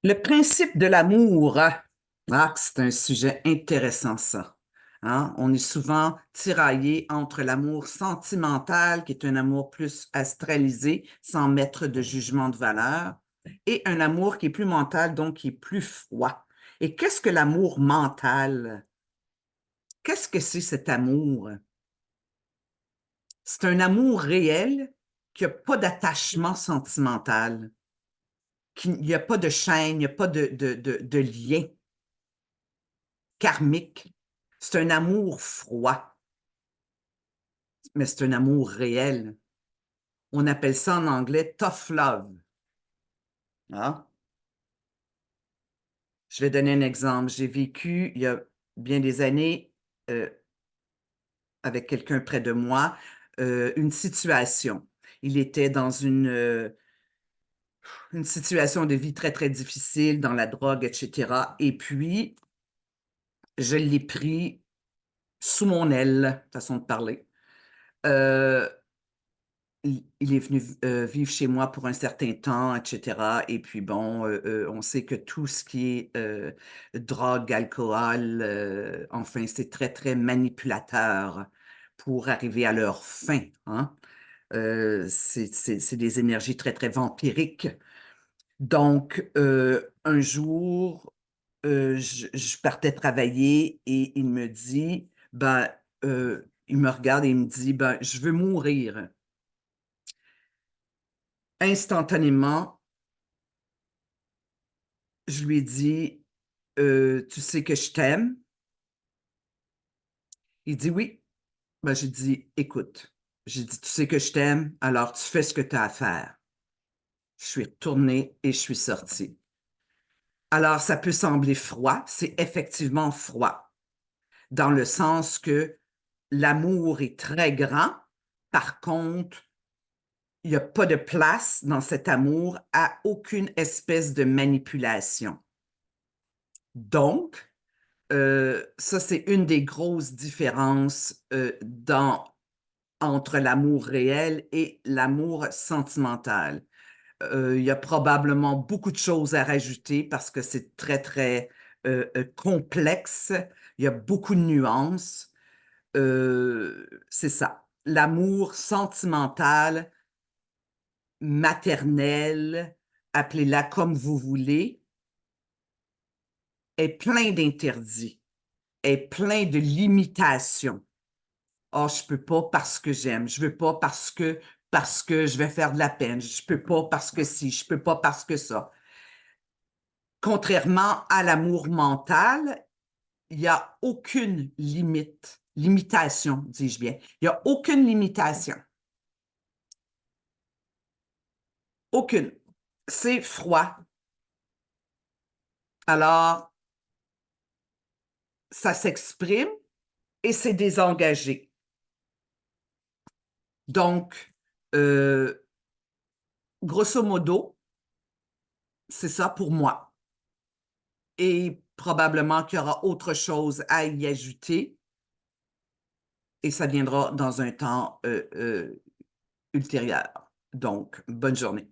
Le principe de l'amour, c'est un sujet intéressant, ça. Hein? On est souvent tiraillé entre l'amour sentimental, qui est un amour plus astralisé, sans mettre de jugement de valeur, et un amour qui est plus mental, donc qui est plus froid. Et qu'est-ce que l'amour mental? Qu'est-ce que c'est cet amour? C'est un amour réel qui n'a pas d'attachement sentimental, il n'y a pas de chaîne, il n'y a pas de lien karmique. C'est un amour froid, mais c'est un amour réel. On appelle ça en anglais tough love. Ah. Je vais donner un exemple. J'ai vécu il y a bien des années euh, avec quelqu'un près de moi une situation. Il était dans une situation de vie très, très difficile, dans la drogue, etc. Et puis, je l'ai pris sous mon aile, façon de parler. Euh, il est venu vivre chez moi pour un certain temps, etc. Et puis bon, on sait que tout ce qui est drogue, alcool, enfin, c'est très, très manipulateur pour arriver à leur fin, hein. C'est des énergies très, très vampiriques. Donc, un jour, je partais travailler et il me dit, il me regarde et il me dit, je veux mourir. Instantanément, je lui ai dit, tu sais que je t'aime? Il dit oui. J'ai dit, écoute, j'ai dit, tu sais que je t'aime, alors tu fais ce que tu as à faire. Je suis retournée et je suis sortie. Alors, ça peut sembler froid, c'est effectivement froid, dans le sens que l'amour est très grand. Par contre, il n'y a pas de place dans cet amour à aucune espèce de manipulation. Donc, ça, c'est une des grosses différences entre l'amour réel et l'amour sentimental. Il y a probablement beaucoup de choses à rajouter parce que c'est très, très complexe. Il y a beaucoup de nuances. C'est ça. L'amour sentimental, maternel, appelez-la comme vous voulez, est plein d'interdits, est plein de limitations. Oh, je peux pas parce que j'aime. Je veux pas parce que je vais faire de la peine. Je peux pas parce que si. Je peux pas parce que ça. Contrairement à l'amour mental, il n'y a aucune limitation, dis-je bien. Il n'y a aucune limitation. Aucune. C'est froid. Alors, ça s'exprime et c'est désengagé. Donc, euh, grosso modo, c'est ça pour moi. Et probablement qu'il y aura autre chose à y ajouter et ça viendra dans un temps ultérieur. Donc, bonne journée.